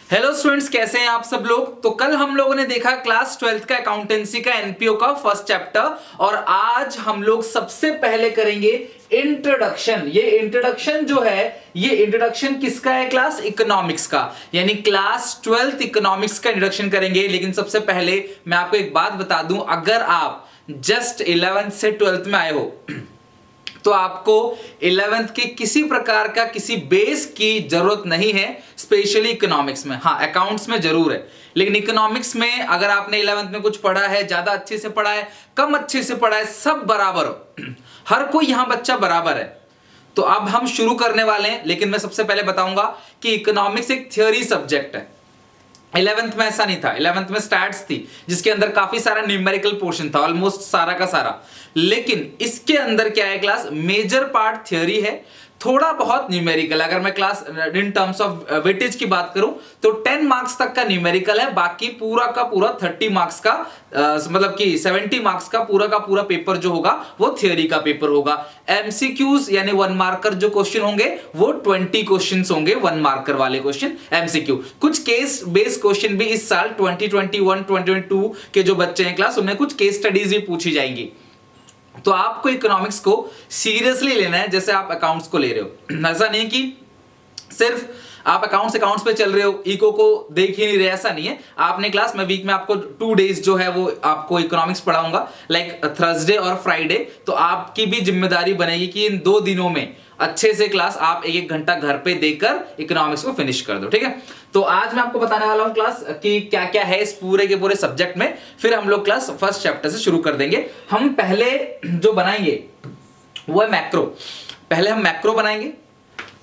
Hello students, कैसे हैं आप सब लोग। तो कल हम लोगों ने देखा क्लास 12th का अकाउंटेंसी का एनपीओ का फर्स्ट चैप्टर, और आज हम लोग सबसे पहले करेंगे इंट्रोडक्शन। ये इंट्रोडक्शन जो है, ये इंट्रोडक्शन किसका है? क्लास इकोनॉमिक्स का, यानी क्लास 12th इकोनॉमिक्स का इंट्रोडक्शन करेंगे। लेकिन सबसे पहले मैं आपको एक बात बता दूं, अगर आप जस्ट 11th से 12th में आए हो तो आपको 11th के किसी प्रकार का किसी बेस की जरूरत नहीं है, स्पेशली इकोनॉमिक्स में। हाँ, अकाउंट्स में जरूर है, लेकिन इकोनॉमिक्स में अगर आपने 11th में कुछ पढ़ा है, ज्यादा अच्छे से पढ़ा है, कम अच्छे से पढ़ा है, सब बराबर हो, हर कोई यहां बच्चा बराबर है। तो अब हम शुरू करने वाले हैं, लेकिन मैं सबसे पहले बताऊंगा कि इकोनॉमिक्स एक थियोरी सब्जेक्ट है। 11th में ऐसा नहीं था। 11th में स्टैट्स थी, जिसके अंदर काफी सारा न्यूमेरिकल पोर्शन था, ऑलमोस्ट सारा का सारा। लेकिन इसके अंदर क्या है? क्लास मेजर पार्ट थ्योरी है, थोड़ा बहुत न्यूमेरिकल। अगर मैं class in terms of weightage की बात करूं तो 10 मार्क्स तक का न्यूमेरिकल है, बाकी पूरा का पूरा 30 मार्क्स का मतलब कि 70 मार्क्स का पूरा पेपर जो होगा वो थ्योरी का पेपर होगा। एमसीक्यूज यानी 1 मार्कर जो क्वेश्चन होंगे वो 20 क्वेश्चंस होंगे, 1 मार्कर वाले क्वेश्चन एमसीक्यू। कुछ केस बेस्ड क्वेश्चन भी इस साल 2021 2022 के जो बच्चे हैं क्लास, उन्हें कुछ केस स्टडीज भी पूछी जाएंगी। तो आपको इकोनॉमिक्स को सीरियसली लेना है, जैसे आप अकाउंट्स को ले रहे हो। ऐसा नहीं कि सिर्फ आप अकाउंट्स पे चल रहे हो, इको को देख ही नहीं रहे, ऐसा नहीं है। आपने क्लास में वीक में आपको 2 डेज जो है वो आपको इकोनॉमिक्स पढ़ाऊंगा, लाइक थर्सडे और फ्राइडे। तो आपकी भी जिम्मेदारी बनेगी कि इन 2 दिनों में अच्छे से क्लास आप 1-1 घंटा घर पे देकर इकोनॉमिक्स को फिनिश कर दो, ठीक है। तो आज मैं आपको बताने वाला हूं क्लास कि क्या क्या है इस पूरे के पूरे सब्जेक्ट में, फिर हम लोग क्लास फर्स्ट चैप्टर से शुरू कर देंगे। हम पहले जो बनाएंगे वो है मैक्रो। पहले हम मैक्रो बनाएंगे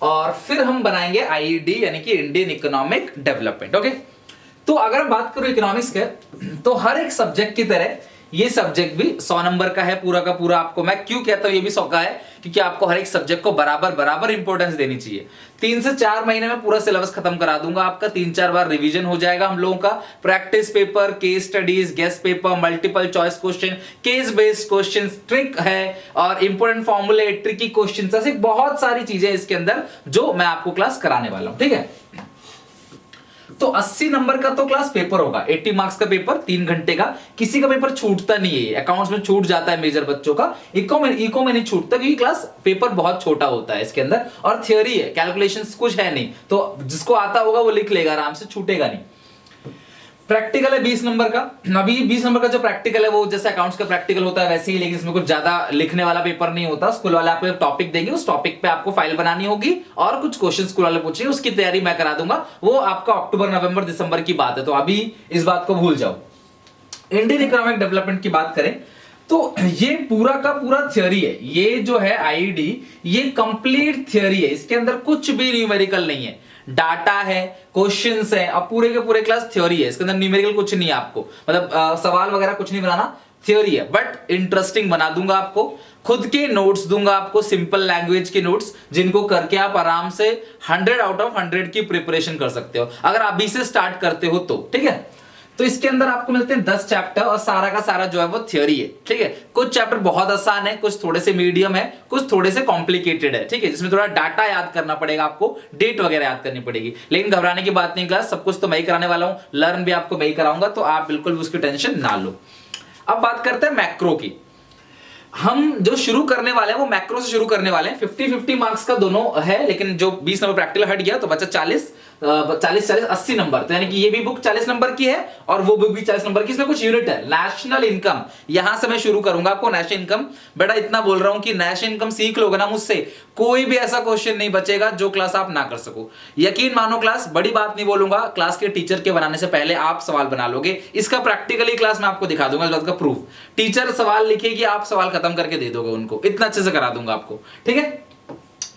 और फिर हम बनाएंगे आईईडी यानी कि इंडियन इकोनॉमिक डेवलपमेंट। ओके, तो अगर बात करूं इकोनॉमिक्स के, तो हर एक सब्जेक्ट की तरह ये सब्जेक्ट भी 100 नंबर का है पूरा का पूरा। आपको मैं क्यों कहता हूं ये भी 100 का है, क्योंकि आपको हर एक सब्जेक्ट को बराबर इंपॉर्टेंस देनी चाहिए। 3 से 4 महीने में पूरा सिलेबस खत्म करा दूंगा आपका, 3-4 बार रिवीजन हो जाएगा हम लोगों का। Practice paper, case studies, guest paper, multiple choice question, case based question, trick है और इंपॉर्टेंट फॉर्मूले, ट्रिकी क्वेश्चन, ऐसे बहुत सारी चीजें इसके अंदर जो मैं आपको क्लास कराने वाला हूं, ठीक है। तो 80 नंबर का तो क्लास पेपर होगा, 80 मार्क्स का पेपर, 3 घंटे का। किसी का पेपर छूटता नहीं है, अकाउंट्स में छूट जाता है मेजर बच्चों का, इको में नहीं छूटता, क्योंकि क्लास पेपर बहुत छोटा होता है इसके अंदर, और थियोरी है, कैलकुलेशंस कुछ है नहीं। तो जिसको आता होगा वो लिख लेगा आराम से, छूटेगा नहीं। प्रैक्टिकल है 20 नंबर का। अभी 20 नंबर का जो प्रैक्टिकल है वो जैसे अकाउंट्स का प्रैक्टिकल होता है वैसे ही, लेकिन इसमें कुछ ज्यादा लिखने वाला पेपर नहीं होता। स्कूल वाले आपको एक टॉपिक देंगे, उस टॉपिक पे आपको फाइल बनानी होगी और कुछ क्वेश्चन स्कूल वाले पूछेंगे, उसकी तैयारी मैं करा दूंगा। वो आपका अक्टूबर, नवंबर, दिसंबर की बात है, तो अभी इस बात को भूल जाओ। इंडियन इकोनॉमिक डेवलपमेंट की बात करें तो ये पूरा का पूरा थ्योरी है। ये जो है आईडी, ये कंप्लीट थ्योरी है, इसके अंदर कुछ भी न्यूमेरिकल नहीं है, डाटा है, क्वेश्चंस है, अब पूरे के पूरे क्लास थ्योरी है। इसके अंदर न्यूमेरिकल कुछ नहीं है आपको, मतलब सवाल वगैरह कुछ नहीं बनाना, थ्योरी है। बट इंटरेस्टिंग बना दूंगा आपको, खुद के नोट्स दूंगा आपको, सिंपल लैंग्वेज के नोट्स, जिनको करके आप आराम से 100 आउट ऑफ 100 की प्रिपरेशन कर सकते हो, अगर अभी से स्टार्ट करते हो तो, ठीक है। तो इसके अंदर आपको मिलते हैं 10 चैप्टर और सारा का सारा जो है वो थ्योरी है, ठीक है। कुछ चैप्टर बहुत आसान है, कुछ थोड़े से मीडियम है, कुछ थोड़े से कॉम्प्लिकेटेड है, ठीक है, जिसमें थोड़ा डाटा याद करना पड़ेगा आपको, डेट वगैरह याद करनी पड़ेगी। लेकिन घबराने की बात नहीं क्लास, सब कुछ तो मैं ही कराने वाला हूं, लर्न भी आपको मैं ही कराऊंगा, तो आप बिल्कुल भी उसकी टेंशन ना लो। अब बात करते हैं मैक्रो की। हम जो शुरू करने वाले हैं वो मैक्रो से शुरू करने वाले हैं। 50-50 मार्क्स का दोनों है, लेकिन जो 20 नंबर प्रैक्टिकल हट गया तो बचा 40 80 नंबर। तो यानी कि ये भी बुक 40 नंबर की है और वो बुक भी 40 नंबर की। इसमें कुछ यूनिट है, नेशनल इनकम, यहां से मैं शुरू करूंगा आपको। नेशनल इनकम, बेटा इतना बोल रहा हूं कि नेशनल इनकम सीख लोगे ना मुझसे, कोई भी ऐसा क्वेश्चन नहीं बचेगा जो क्लास आप ना कर सको। यकीन मानो क्लास, बड़ी बात नहीं बोलूंगा, क्लास के टीचर के बनाने से पहले आप सवाल बना लोगे। इसका प्रैक्टिकली क्लास मैं आपको दिखा दूंगा, इस बात का प्रूफ। टीचर सवाल लिखेगी, आप सवाल खत्म करके दे दोगे उनको, इतना अच्छे से करा दूंगा आपको, ठीक है।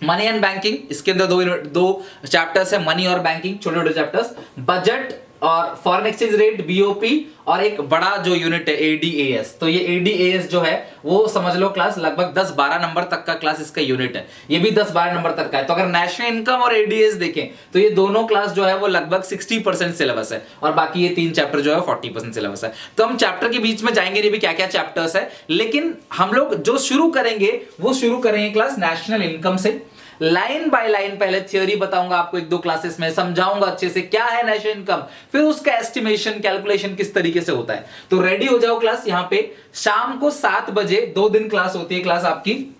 मनी एंड बैंकिंग, इसके अंदर दो चैप्टर्स है, मनी और बैंकिंग, छोटे छोटे चैप्टर्स। बजट और फॉरेन एक्सचेंज रेट, बीओपी, और एक बड़ा जो यूनिट है एडीएएस। तो ये एडीएएस जो है वो समझ लो क्लास लगभग 10-12 नंबर तक का क्लास इसका यूनिट है, ये भी 10-12 नंबर तक का है। तो अगर नेशनल इनकम और एडीएएस देखें तो ये दोनों क्लास जो है वो लगभग 60% सिलेबस है, और बाकी ये 3 चैप्टर जो है 40% सिलेबस है। तो हम चैप्टर के बीच में जाएंगे, ये भी क्या क्या चैप्टर्स है, लेकिन हम लोग जो शुरू करेंगे वो शुरू करेंगे क्लास नेशनल इनकम से। लाइन बाय लाइन पहले थ्योरी बताऊंगा आपको, एक दो क्लासेस में समझाऊंगा अच्छे से क्या है नेशनल इनकम, फिर उसका एस्टिमेशन कैलकुलेशन किस तरीके से होता है। तो रेडी हो जाओ क्लास। यहां पे शाम को 7 बजे 2 दिन क्लास होती है। क्लास आपकी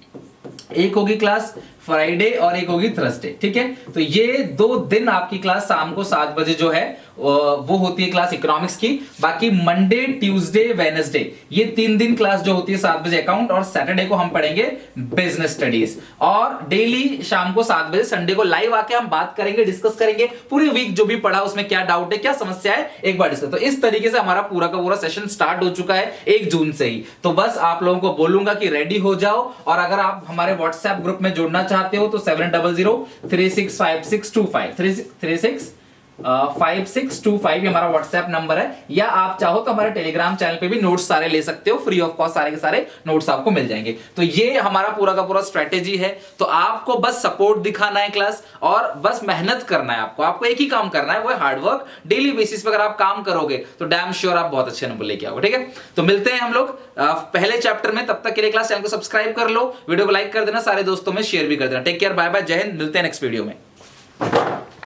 एक होगी क्लास फ्राइडे और एक होगी थर्सडे, ठीक है। तो ये 2 दिन आपकी क्लास शाम को 7 बजे जो है वो होती है क्लास इकोनॉमिक्स की। बाकी मंडे ट्यूसडे वेडनेसडे ये 3 दिन क्लास जो होती है 7 बजे अकाउंट, और सैटरडे को हम पढ़ेंगे बिजनेस स्टडीज। और डेली शाम को 7 बजे संडे को लाइव आके हम बात करेंगे, डिस्कस करेंगे पूरी वीक जो भी पढ़ा उसमें क्या डाउट है, क्या समस्या है, एक बार डिस्कस। तो इस तरीके से हमारा पूरा का पूरा सेशन स्टार्ट हो चुका है 1 जून से ही। तो बस आप लोगों को बोलूंगा कि रेडी हो जाओ। और अगर आप हमारे व्हाट्सएप ग्रुप में जुड़ना चाहते हो तो 700365625365 हमारा व्हाट्सएप नंबर है। या आप चाहो तो हमारे टेलीग्राम चैनल पे भी नोट्स सारे ले सकते हो, फ्री ऑफ कॉस्ट सारे के सारे नोट्स आपको मिल जाएंगे। तो ये हमारा पूरा का पूरा स्ट्रेटेजी है। तो आपको बस सपोर्ट दिखाना है क्लास, और बस मेहनत करना है। आपको एक ही काम करना है, वो है हार्डवर्क। डेली बेसिस पे अगर आप काम करोगे तो डैम श्योर आप बहुत अच्छे नंबर लेके आओगे, ठीक है। तो मिलते हैं हम लोग पहले चैप्टर में। तब तक के लिए क्लास चैनल को सब्सक्राइब कर लो, वीडियो को लाइक कर देना, सारे दोस्तों में शेयर भी कर देना। टेक केयर, बाय बाय, जय हिंद। मिलते हैं नेक्स्ट वीडियो में।